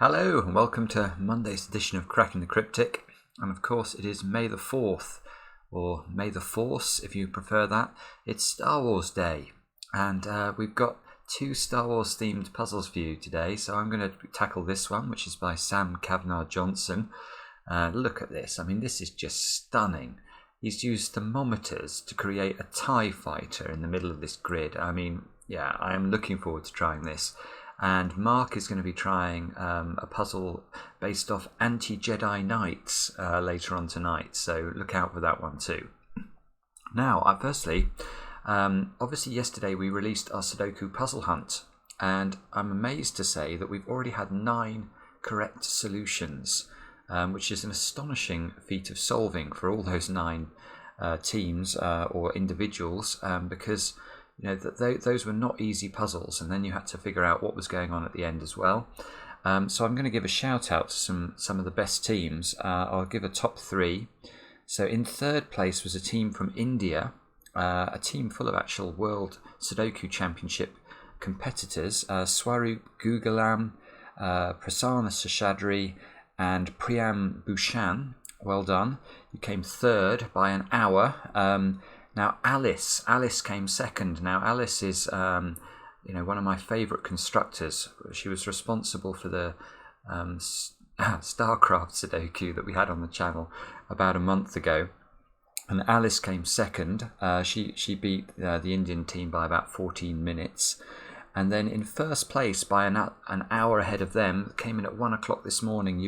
Hello and welcome to Monday's edition of Cracking the Cryptic, and of course it is May the 4th, or May the Force if you prefer that. It's Star Wars Day, and we've got two Star Wars themed puzzles for you today, so I'm going to tackle this one, which is by Sam Cavnar-Johnson. Look at this, I mean this is just stunning. He's used thermometers to create a TIE fighter in the middle of this grid. I mean, yeah, I am looking forward to trying this. And Mark is going to be trying a puzzle based off anti-Jedi knights later on tonight, so look out for that one too. Now, firstly, obviously yesterday we released our Sudoku puzzle hunt, and I'm amazed to say that we've already had 9 correct solutions, which is an astonishing feat of solving for all those 9 teams or individuals, because you know, those were not easy puzzles, and then you had to figure out what was going on at the end as well. So I'm going to give a shout out to some of the best teams. I'll give a top 3. So in third place was a team from India, a team full of actual World Sudoku Championship competitors, Swaroop Gugalam, Prasanna Seshadri and Priyam Bhushan. Well done. You came third by an hour. Now Alice came second. Now Alice is, one of my favourite constructors. She was responsible for the StarCraft Sudoku that we had on the channel about a month ago, and Alice came second. She beat the Indian team by about 14 minutes, and then in first place by an hour ahead of them, came in at 1 o'clock this morning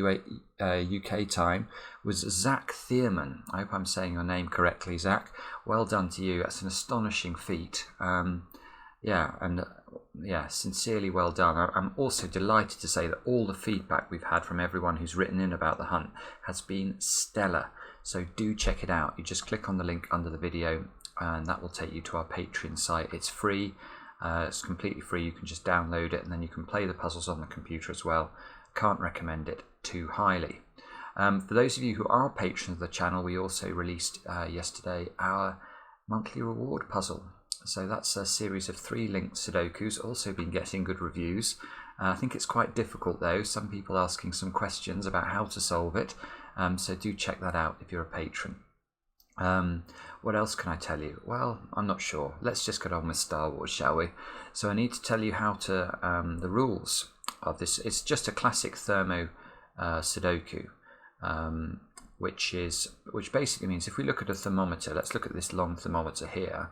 UK time, was Zach Thierman. I hope I'm saying your name correctly, Zach. Well done to you. That's an astonishing feat. Sincerely well done. I'm also delighted to say that all the feedback we've had from everyone who's written in about the hunt has been stellar. So do check it out. You just click on the link under the video and that will take you to our Patreon site. It's free. It's completely free. You can just download it and then you can play the puzzles on the computer as well. Can't recommend it too highly. For those of you who are patrons of the channel, we also released yesterday our monthly reward puzzle. So that's a series of 3 linked Sudokus, also been getting good reviews. I think it's quite difficult though, some people asking some questions about how to solve it, so do check that out if you're a patron. What else can I tell you? Well, I'm not sure. Let's just get on with Star Wars, shall we? So I need to tell you how to the rules of this. It's just a classic Thermo Sudoku, which basically means if we look at a thermometer, let's look at this long thermometer here,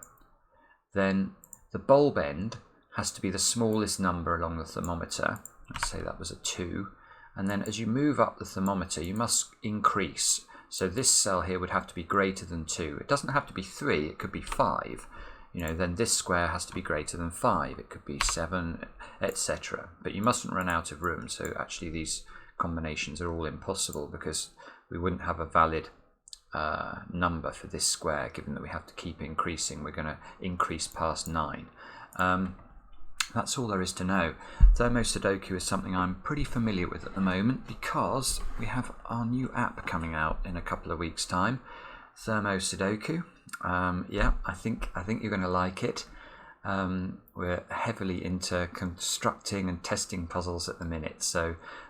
then the bulb end has to be the smallest number along the thermometer. Let's say that was a 2, and then as you move up the thermometer, you must increase. So this cell here would have to be greater than 2. It doesn't have to be 3, it could be 5. Then this square has to be greater than 5. It could be 7, etc. But you mustn't run out of room. So actually these combinations are all impossible because we wouldn't have a valid number for this square, given that we have to keep increasing. We're going to increase past 9. That's all there is to know. Thermo Sudoku is something I'm pretty familiar with at the moment because we have our new app coming out in a couple of weeks' time. Thermo Sudoku. I think you're going to like it. We're heavily into constructing and testing puzzles at the minute,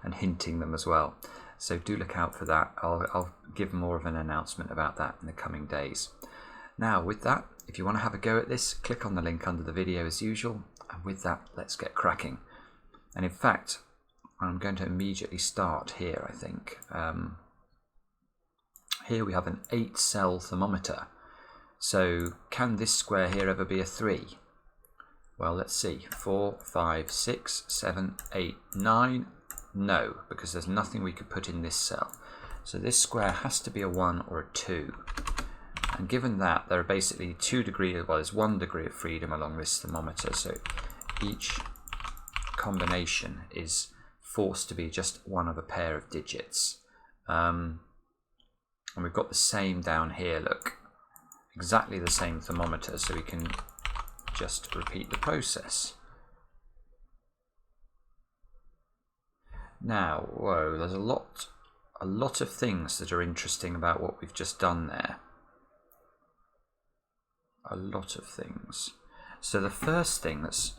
and hinting them as well. So do look out for that. I'll give more of an announcement about that in the coming days. Now, with that, if you want to have a go at this, click on the link under the video as usual. And with that, let's get cracking. And in fact, I'm going to immediately start here, I think. Here we have an 8-cell thermometer. So can this square here ever be a 3? Well, let's see. 4, 5, 6, 7, 8, 9. No, because there's nothing we could put in this cell. So this square has to be a 1 or a 2. And given that, there are basically 2 degrees, well, there's 1 degree of freedom along this thermometer. So each combination is forced to be just one of a pair of digits. And we've got the same down here, look. Exactly the same thermometer, so we can just repeat the process. Now, whoa, there's a lot of things that are interesting about what we've just done there. A lot of things. So the first thing that's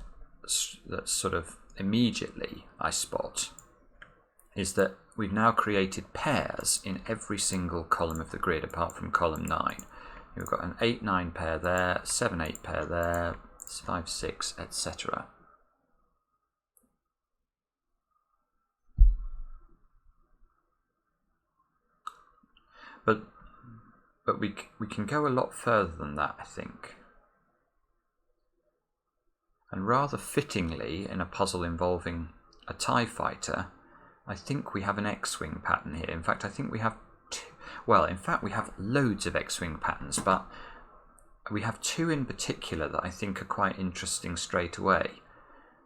sort of immediately I spot is that we've now created pairs in every single column of the grid apart from column 9. We've got an 8-9 pair there, 7-8 pair there, 5-6, etc. But we can go a lot further than that, I think. And rather fittingly, in a puzzle involving a TIE fighter, I think we have an X-Wing pattern here. In fact, I think we have we have loads of X-Wing patterns, but we have two in particular that I think are quite interesting straight away.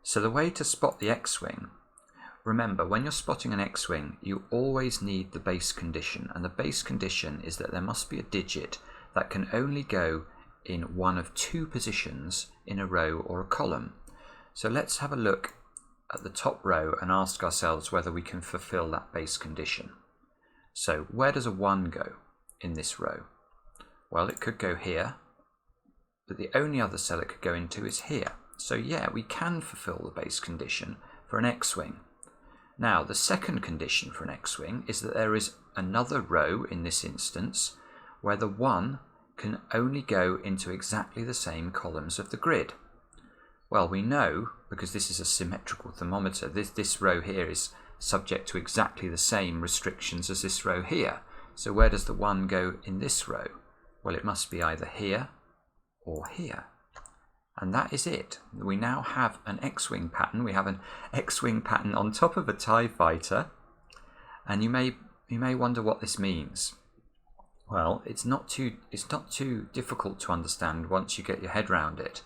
So the way to spot the X-Wing, remember, when you're spotting an X-Wing, you always need the base condition, and the base condition is that there must be a digit that can only go in one of two positions in a row or a column. So let's have a look at the top row and ask ourselves whether we can fulfill that base condition. So where does a 1 go in this row? Well, it could go here, but the only other cell it could go into is here. So yeah, we can fulfill the base condition for an X-Wing. Now, the second condition for an X-Wing is that there is another row in this instance where the 1 can only go into exactly the same columns of the grid. Well, we know, because this is a symmetrical thermometer, this row here is subject to exactly the same restrictions as this row here. So where does the 1 go in this row? Well, it must be either here or here. And that is it. We now have an X-Wing pattern. We have an X-Wing pattern on top of a TIE fighter. And you may wonder what this means. Well, it's not too difficult to understand once you get your head around it.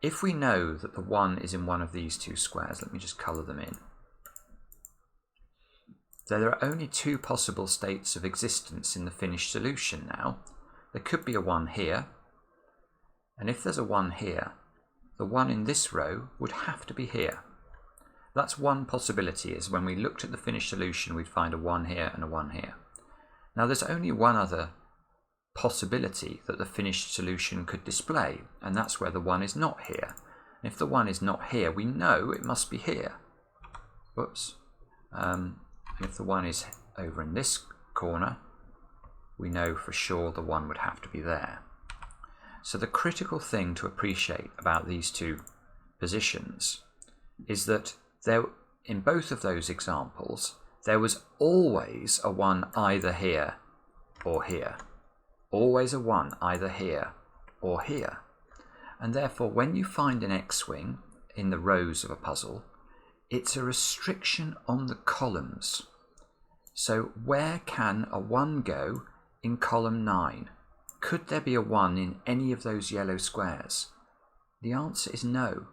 If we know that the 1 is in one of these two squares, let me just colour them in. There are only two possible states of existence in the finished solution now. There could be a 1 here, and if there's a 1 here, the 1 in this row would have to be here. That's one possibility, is when we looked at the finished solution we'd find a 1 here and a 1 here. Now there's only one other possibility that the finished solution could display, and that's where the 1 is not here. And if the 1 is not here, we know it must be here. Whoops. And if the 1 is over in this corner, we know for sure the 1 would have to be there. So the critical thing to appreciate about these two positions is that in both of those examples, there was always a 1 either here or here. Always a 1 either here or here. And therefore, when you find an X-Wing in the rows of a puzzle, it's a restriction on the columns. So where can a 1 go in column 9? Could there be a 1 in any of those yellow squares? The answer is no,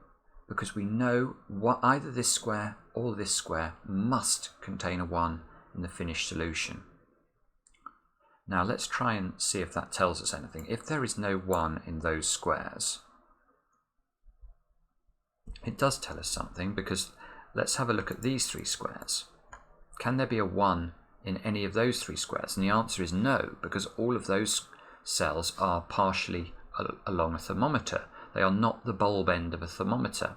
because we know either this square or this square must contain a 1 in the finished solution. Now let's try and see if that tells us anything. If there is no 1 in those squares, it does tell us something, because let's have a look at these 3 squares. Can there be a 1 in any of those 3 squares? And the answer is no, because all of those cells are partially along a thermometer. They are not the bulb end of a thermometer,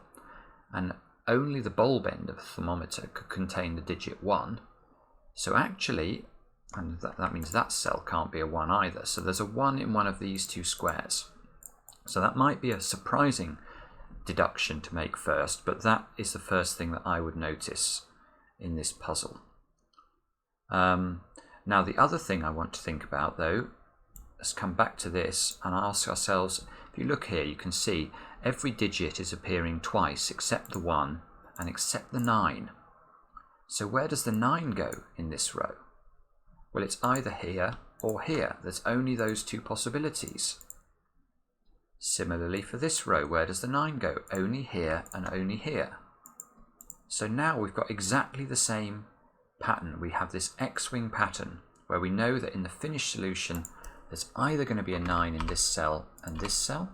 and only the bulb end of a thermometer could contain the digit 1. So actually, and that means that cell can't be a 1 either. So there's a 1 in one of these 2 squares. So that might be a surprising deduction to make first, but that is the first thing that I would notice in this puzzle. Now the other thing I want to think about, though, let's come back to this and ask ourselves, if you look here, you can see every digit is appearing twice except the 1 and except the 9. So where does the 9 go in this row? Well, it's either here or here. There's only those 2 possibilities. Similarly for this row, where does the 9 go? Only here and only here. So now we've got exactly the same pattern. We have this X-Wing pattern where we know that in the finished solution there's either going to be a 9 in this cell and this cell,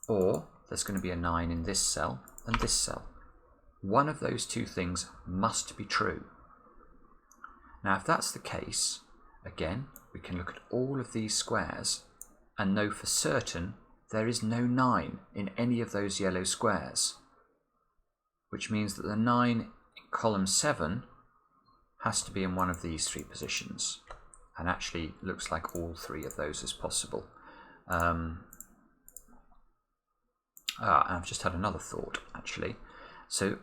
or there's going to be a 9 in this cell and this cell. One of those 2 things must be true. Now if that's the case, again, we can look at all of these squares and know for certain there is no 9 in any of those yellow squares, which means that the 9 in column 7 has to be in one of these three positions, and actually looks like all three of those is possible. And I've just had another thought actually. So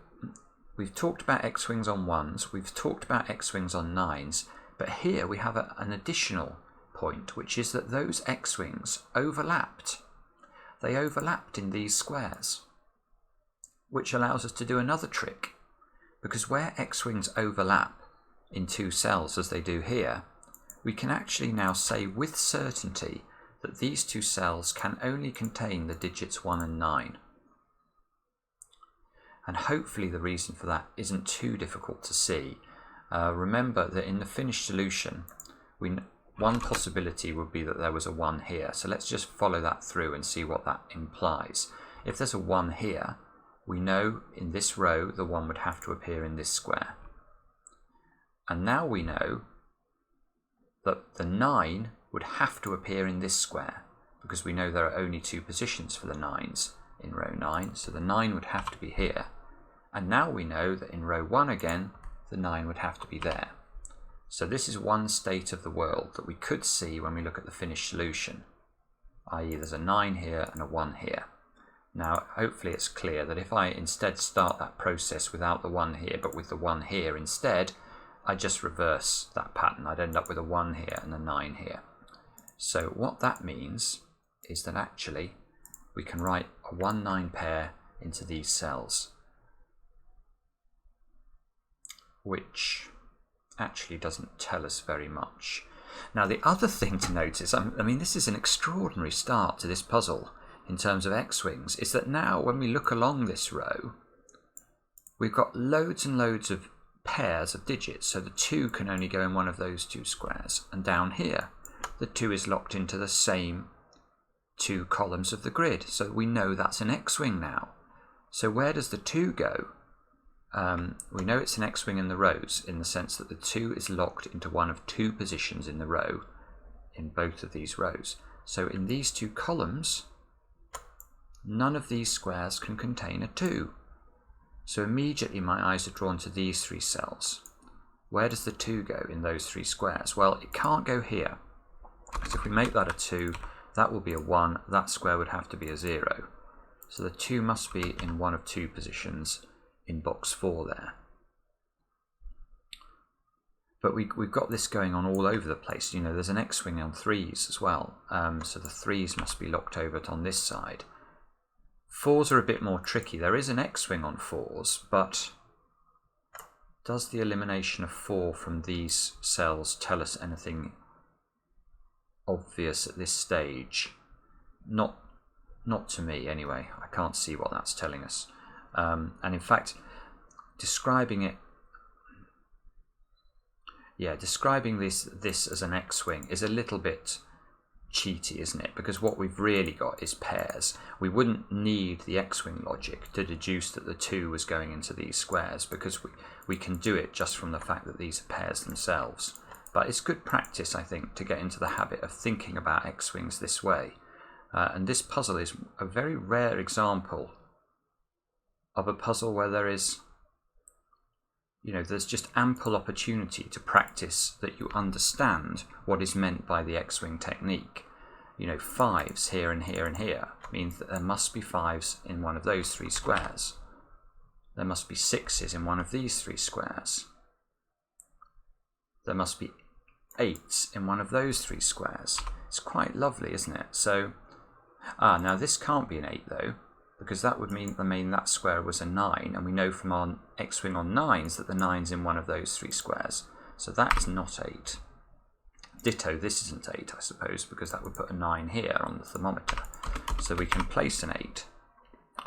we've talked about X-wings on 1s, we've talked about X-wings on 9s, but here we have an additional point, which is that those X-wings overlapped. They overlapped in these squares, which allows us to do another trick, because where X-wings overlap in two cells as they do here, we can actually now say with certainty that these two cells can only contain the digits 1 and 9. And hopefully the reason for that isn't too difficult to see. Remember that in the finished solution, one possibility would be that there was a 1 here. So let's just follow that through and see what that implies. If there's a 1 here, we know in this row the 1 would have to appear in this square. And now we know that the 9 would have to appear in this square, because we know there are only 2 positions for the 9s in row 9, so the 9 would have to be here. And now we know that in row 1 again, the 9 would have to be there. So this is one state of the world that we could see when we look at the finished solution, i.e. there's a 9 here and a 1 here. Now hopefully it's clear that if I instead start that process without the 1 here but with the 1 here instead, I just reverse that pattern. I'd end up with a 1 here and a 9 here. So what that means is that actually we can write a 1-9 pair into these cells, which actually doesn't tell us very much. Now the other thing to notice, I mean this is an extraordinary start to this puzzle in terms of X-wings, is that now when we look along this row, we've got loads and loads of pairs of digits, so the 2 can only go in one of those 2 squares, and down here the 2 is locked into the same 2 columns of the grid, so we know that's an X-wing now. So where does the 2 go? We know it's an X-wing in the rows in the sense that the 2 is locked into one of 2 positions in the row in both of these rows. So in these 2 columns, none of these squares can contain a 2. So immediately my eyes are drawn to these 3 cells. Where does the 2 go in those 3 squares? Well, it can't go here. So if we make that a 2, that will be a 1, that square would have to be a 0. So the 2 must be in one of 2 positions in box 4 there. But we've got this going on all over the place. You know, there's an X-wing on 3s as well. So the 3s must be locked over on this side. 4s are a bit more tricky. There is an X-wing on 4s, but does the elimination of 4 from these cells tell us anything obvious at this stage? Not to me anyway. I can't see what that's telling us. And in fact, describing this as an X-wing is a little bit cheaty, isn't it? Because what we've really got is pairs. We wouldn't need the X-wing logic to deduce that the 2 was going into these squares, because we can do it just from the fact that these are pairs themselves. But it's good practice, I think, to get into the habit of thinking about X-wings this way. And this puzzle is a very rare example of a puzzle where there is, you know, there's just ample opportunity to practice that you understand what is meant by the X-wing technique. You know, 5s here and here and here means that there must be 5s in one of those 3 squares. There must be 6s in one of these 3 squares. There must be 8s in one of those 3 squares. It's quite lovely, isn't it? So, now this can't be an 8 though, because that would mean that square was a 9, and we know from our X-wing on 9s that the 9's in one of those 3 squares. So that's not 8. Ditto, this isn't 8, I suppose, because that would put a 9 here on the thermometer. So we can place an 8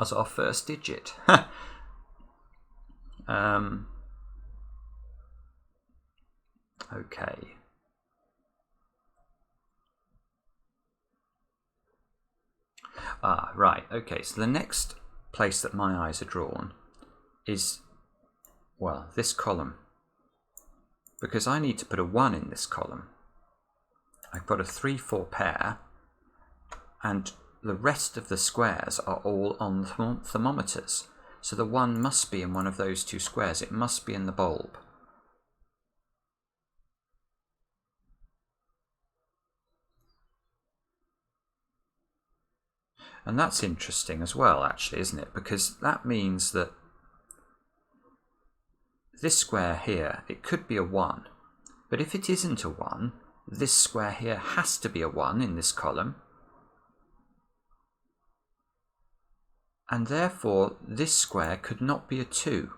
as our first digit. Okay. Right, okay, so the next place that my eyes are drawn is, well, this column. Because I need to put a 1 in this column. I've got a 3-4 pair, and the rest of the squares are all on thermometers. So the 1 must be in one of those 2 squares. It must be in the bulb. And that's interesting as well, actually, isn't it? Because that means that this square here, it could be a 1. But if it isn't a 1, this square here has to be a 1 in this column. And therefore, this square could not be a 2.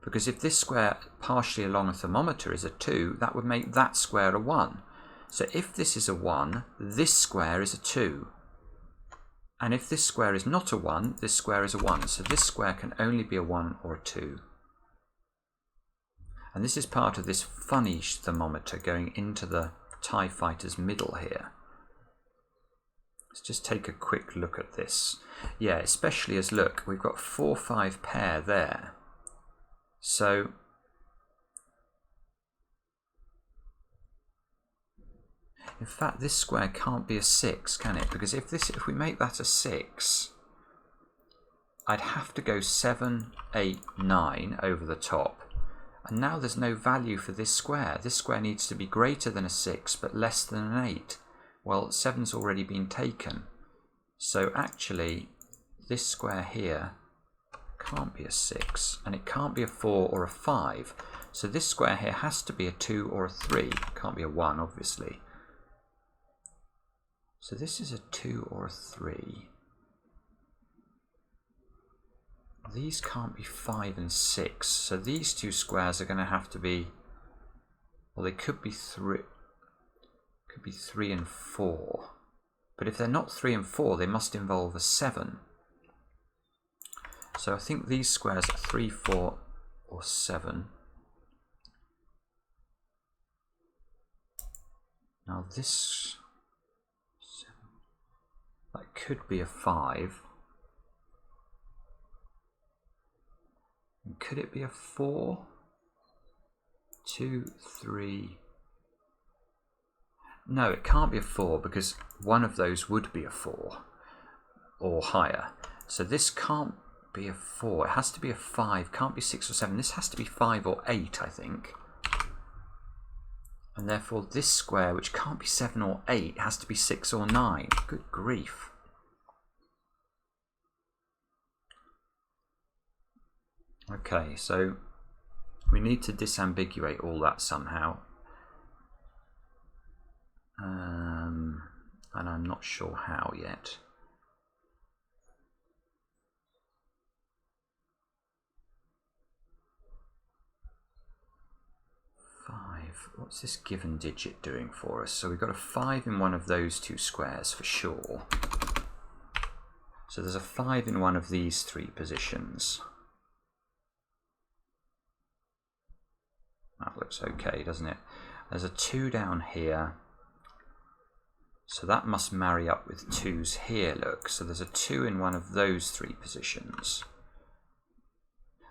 Because if this square partially along a thermometer is a 2, that would make that square a 1. So if this is a 1, this square is a 2. And if this square is not a 1, this square is a 1. So this square can only be a 1 or a 2. And this is part of this funny thermometer going into the TIE fighter's middle here. Let's just take a quick look at this. Yeah, especially as, look, we've got 4-5 pair there. So in fact, this square can't be a 6, can it? Because if we make that a 6, I'd have to go 7, 8, 9 over the top. And now there's no value for this square. This square needs to be greater than a 6, but less than an 8. Well, 7's already been taken. So actually, this square here can't be a 6, and it can't be a 4 or a 5. So this square here has to be a 2 or a 3. It can't be a 1, obviously. So this is a 2 or a 3. These can't be 5 and 6. So these two squares are going to have to be, well, they could be 3. Could be 3 and 4. But if they're not 3 and 4, they must involve a 7. So I think these squares are 3, 4, or 7. Now this 7, that could be a 5. And could it be a 4? 2, 3. No, it can't be a 4 because one of those would be a 4 or higher. So this can't be a 4. It has to be a 5. Can't be 6 or 7. This has to be 5 or 8, I think. And therefore this square, which can't be 7 or 8, has to be 6 or 9. Good grief. Okay, so we need to disambiguate all that somehow. And I'm not sure how yet. 5. What's this given digit doing for us? So we've got a 5 in one of those two squares for sure. So there's a 5 in one of these three positions. That looks okay, doesn't it? There's a 2 down here. So that must marry up with 2's here, look. So there's a 2 in one of those three positions.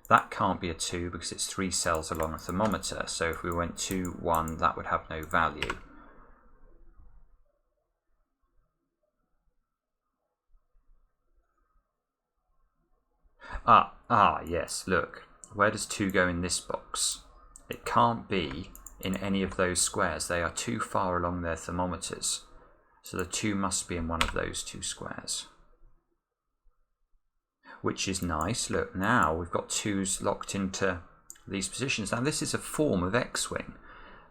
That can't be a 2 because it's 3 cells along a thermometer. So if we went 2, 1, that would have no value. Yes, look. Where does 2 go in this box? It can't be in any of those squares. They are too far along their thermometers. So the 2 must be in one of those two squares. Which is nice. Look, now we've got 2's locked into these positions. Now this is a form of X-wing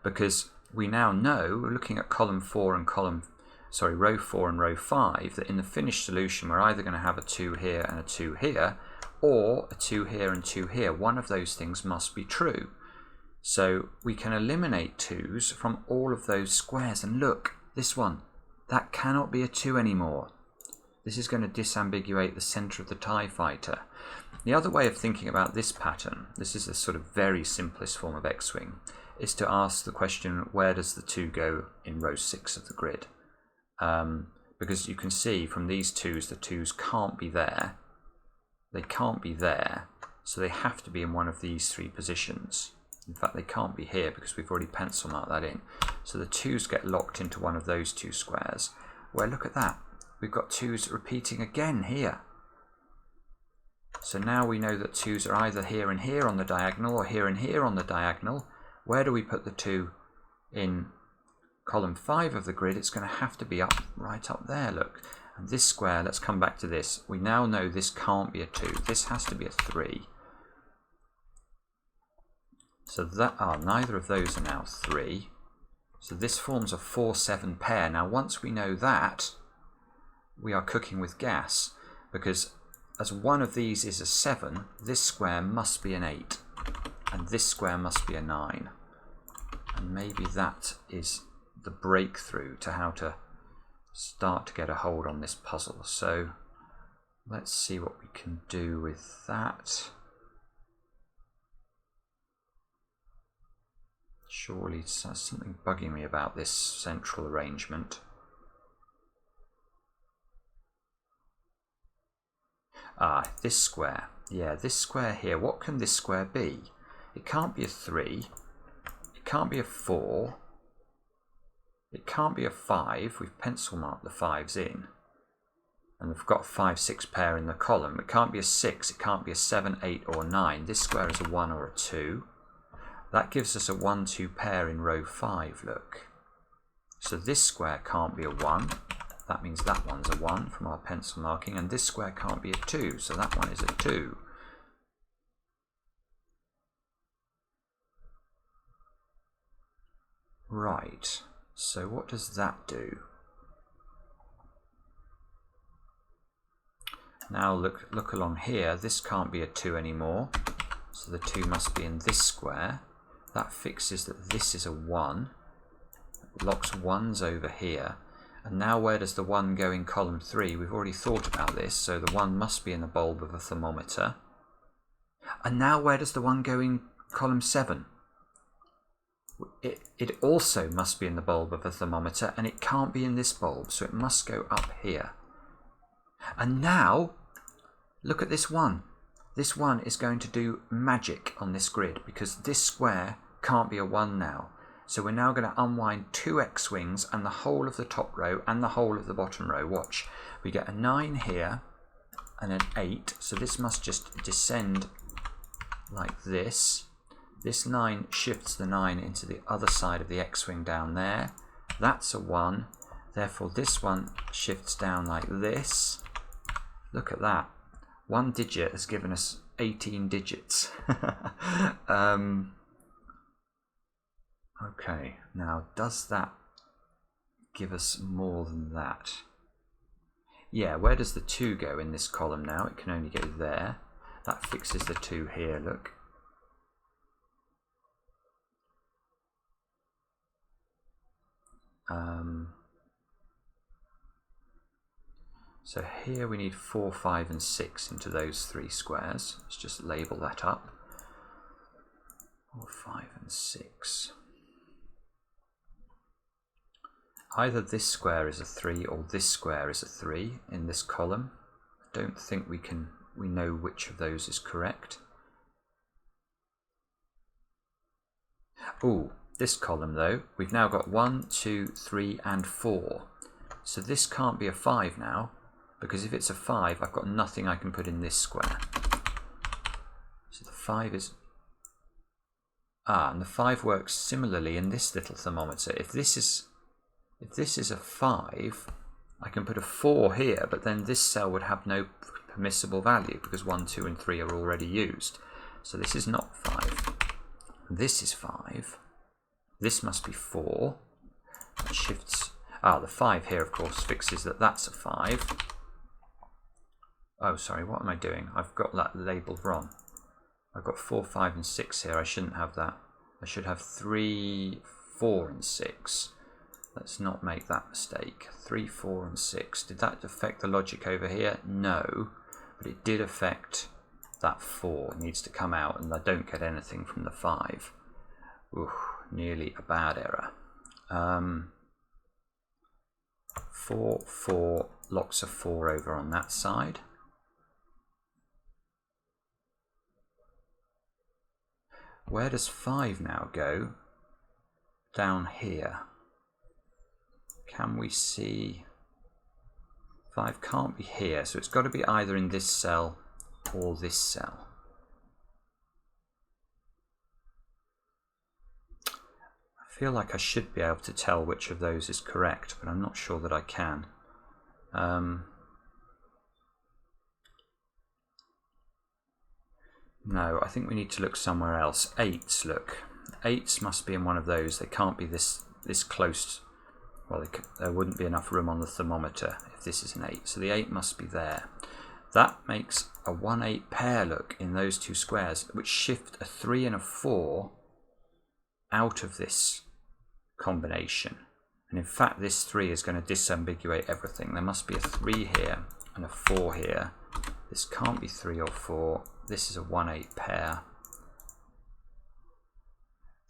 because we now know, looking at row 4 and row 5, that in the finished solution we're either going to have a 2 here and a 2 here, or a 2 here and 2 here. One of those things must be true. So we can eliminate 2's from all of those squares. And look, this one, that cannot be a 2 anymore. This is going to disambiguate the centre of the TIE fighter. The other way of thinking about this pattern, this is the sort of very simplest form of X-wing, is to ask the question, where does the 2 go in row 6 of the grid? Because you can see from these 2's, the 2's can't be there. They can't be there, so they have to be in one of these three positions. In fact, they can't be here because we've already pencil marked that in. So the 2's get locked into one of those two squares. Where, look at that. We've got 2's repeating again here. So now we know that 2's are either here and here on the diagonal or here and here on the diagonal. Where do we put the 2 in column 5 of the grid, it's going to have to be up right up there, look. And this square, let's come back to this. We now know this can't be a 2. This has to be a 3. So that, neither of those are now 3. So this forms a 4-7 pair. Now once we know that, we are cooking with gas, because as one of these is a 7, this square must be an 8. And this square must be a 9. And maybe that is the breakthrough to how to start to get a hold on this puzzle. So let's see what we can do with that. Surely there's something bugging me about this central arrangement. This square. Yeah, this square here. What can this square be? It can't be a 3. It can't be a 4. It can't be a 5. We've pencil marked the 5s in. And we've got a 5-6 pair in the column. It can't be a 6. It can't be a 7, 8 or 9. This square is a 1 or a 2. That gives us a 1-2 pair in row 5, look. So this square can't be a 1. That means that one's a 1 from our pencil marking. And this square can't be a 2. So that one is a 2. Right. So what does that do? Now look along here. This can't be a 2 anymore. So the 2 must be in this square. That fixes that this is a 1. It locks 1s over here. And now where does the 1 go in column 3? We've already thought about this. So the 1 must be in the bulb of a thermometer. And now where does the 1 go in column 7? It also must be in the bulb of a thermometer, and it can't be in this bulb, so it must go up here. And now, look at this 1. This 1 is going to do magic on this grid, because this square can't be a 1 now. So we're now going to unwind 2 X-wings and the whole of the top row and the whole of the bottom row. Watch. We get a 9 here and an 8, so this must just descend like this. This 9 shifts the 9 into the other side of the X-wing down there. That's a 1. Therefore, this one shifts down like this. Look at that. 1 digit has given us 18 digits. Okay, now does that give us more than that? Yeah, where does the 2 go in this column now? It can only go there. That fixes the 2 here, look. So here we need 4, 5 and 6 into those 3 squares. Let's just label that up. 4, 5 and 6. Either this square is a 3 or this square is a 3 in this column. I don't think we know which of those is correct. Ooh, this column though, we've now got 1, 2, 3 and 4. So this can't be a 5 now, because if it's a 5, I've got nothing I can put in this square. So the 5 is... and the 5 works similarly in this little thermometer. If this is a 5, I can put a 4 here, but then this cell would have no permissible value because 1, 2 and 3 are already used. So this is not 5. This is 5. This must be 4. That shifts... the 5 here, of course, fixes that that's a 5. Oh, sorry, what am I doing? I've got that labelled wrong. I've got 4, 5 and 6 here. I shouldn't have that. I should have 3, 4 and 6. Let's not make that mistake. 3, 4 and 6. Did that affect the logic over here? No, but it did affect that 4. It needs to come out, and I don't get anything from the 5. Ooh, nearly a bad error. 4, 4, locks a 4 over on that side. Where does 5 now go? Down here. Can we see? 5 can't be here, so it's got to be either in this cell or this cell. I feel like I should be able to tell which of those is correct, but I'm not sure that I can. No, I think we need to look somewhere else. 8s, look. 8s must be in one of those. They can't be this close. Well, there wouldn't be enough room on the thermometer if this is an 8. So the 8 must be there. That makes a 1-8 pair, look, in those two squares, which shift a 3 and a 4 out of this combination. And in fact, this 3 is going to disambiguate everything. There must be a 3 here and a 4 here. This can't be 3 or 4. This is a 1-8 pair.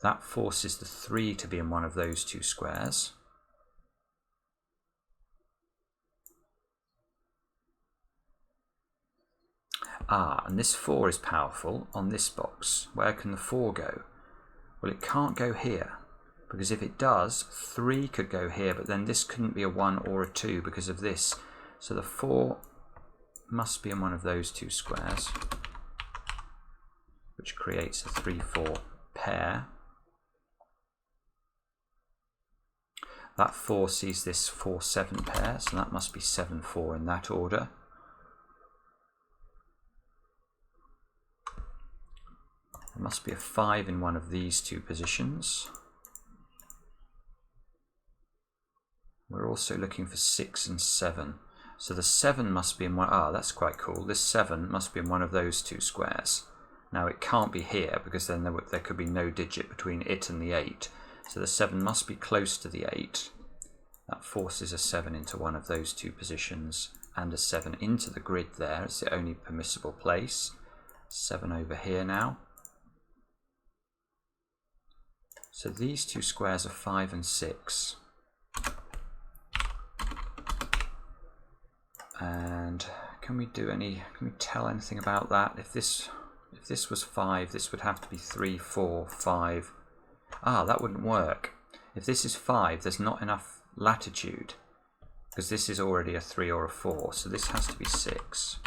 That forces the 3 to be in one of those two squares. And this 4 is powerful on this box. Where can the 4 go? Well, it can't go here, because if it does, 3 could go here, but then this couldn't be a 1 or a 2 because of this. So the 4 must be in one of those two squares, which creates a 3-4 pair. That 4 sees this 4-7 pair, so that must be 7-4 in that order. There must be a 5 in one of these two positions. We're also looking for 6 and 7. So the 7 must be in one. That's quite cool. This 7 must be in one of those two squares. Now it can't be here because then there could be no digit between it and the 8. So the 7 must be close to the 8. That forces a 7 into one of those two positions and a 7 into the grid there. It's the only permissible place. 7 over here now. So these two squares are 5 and 6. And can we tell anything about that? If this was 5, this would have to be 3, 4, 5. That wouldn't work. If this is 5, there's not enough latitude, because this is already a 3 or a 4, so this has to be 6.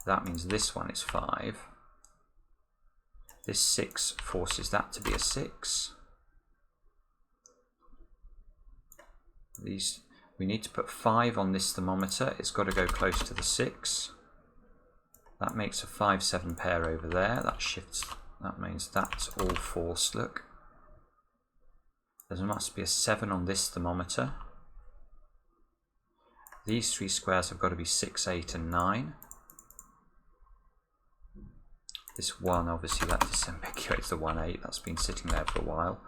That means this one is 5. This 6 forces that to be a 6. We need to put 5 on this thermometer. It's got to go close to the 6. That makes a 5-7 pair over there. That shifts. That means that's all forced. Look. There must be a 7 on this thermometer. These three squares have got to be 6, 8 and 9. This 1, obviously, that disambiguates the 1-8. That's been sitting there for a while.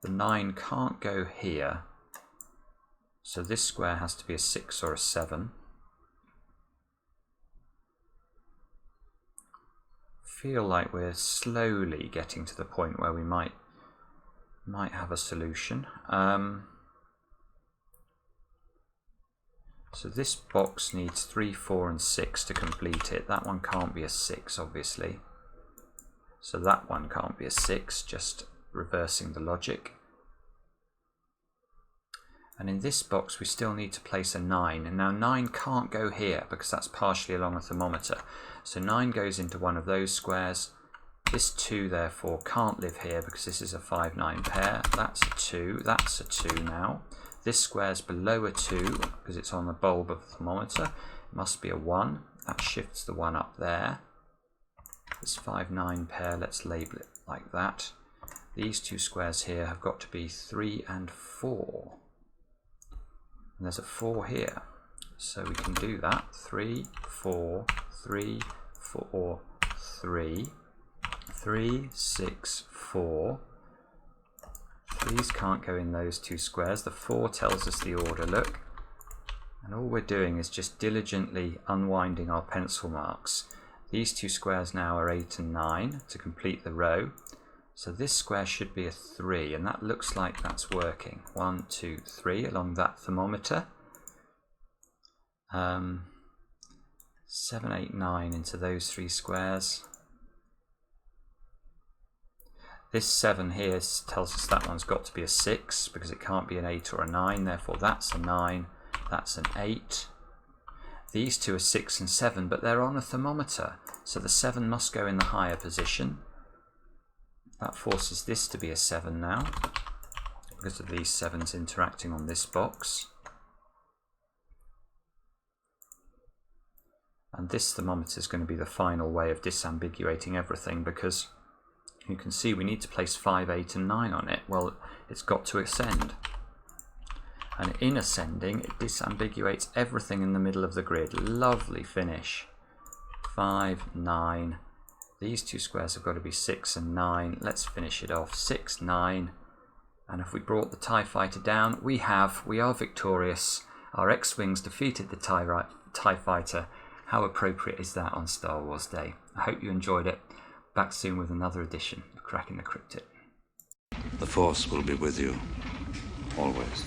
The 9 can't go here. So this square has to be a 6 or a 7. Feel like we're slowly getting to the point where we might have a solution. So this box needs 3, 4 and 6 to complete it. That one can't be a 6, obviously. So that one can't be a 6, just reversing the logic. And in this box we still need to place a 9, and now 9 can't go here because that's partially along a thermometer. So 9 goes into one of those squares. This 2 therefore can't live here because this is a 5-9 pair. That's a 2, that's a 2 now. This square's below a 2 because it's on the bulb of the thermometer. It must be a 1, that shifts the 1 up there. This 5-9 pair, let's label it like that. These two squares here have got to be 3 and 4. And there's a 4 here. So we can do that. 3, 4, 3, 4, 3, 3, 6, 4. 3's can't go in those two squares. The 4 tells us the order, look. And all we're doing is just diligently unwinding our pencil marks. These two squares now are 8 and 9 to complete the row. So this square should be a 3, and that looks like that's working. 1, 2, 3 along that thermometer. 7, 8, 9 into those 3 squares. This 7 here tells us that one's got to be a 6 because it can't be an 8 or a 9, therefore that's a 9, that's an 8. These two are 6 and 7, but they're on a thermometer, so the 7 must go in the higher position. That forces this to be a 7 now, because of these 7s interacting on this box. And this thermometer is going to be the final way of disambiguating everything, because you can see we need to place 5, 8 and 9 on it. Well, it's got to ascend. And in ascending, it disambiguates everything in the middle of the grid. Lovely finish. 5, 9. These two squares have got to be 6 and 9. Let's finish it off. 6, 9. And if we brought the TIE fighter down, we are victorious. Our X-Wings defeated the TIE fighter. How appropriate is that on Star Wars Day? I hope you enjoyed it. Back soon with another edition of Cracking the Cryptic. The Force will be with you, always.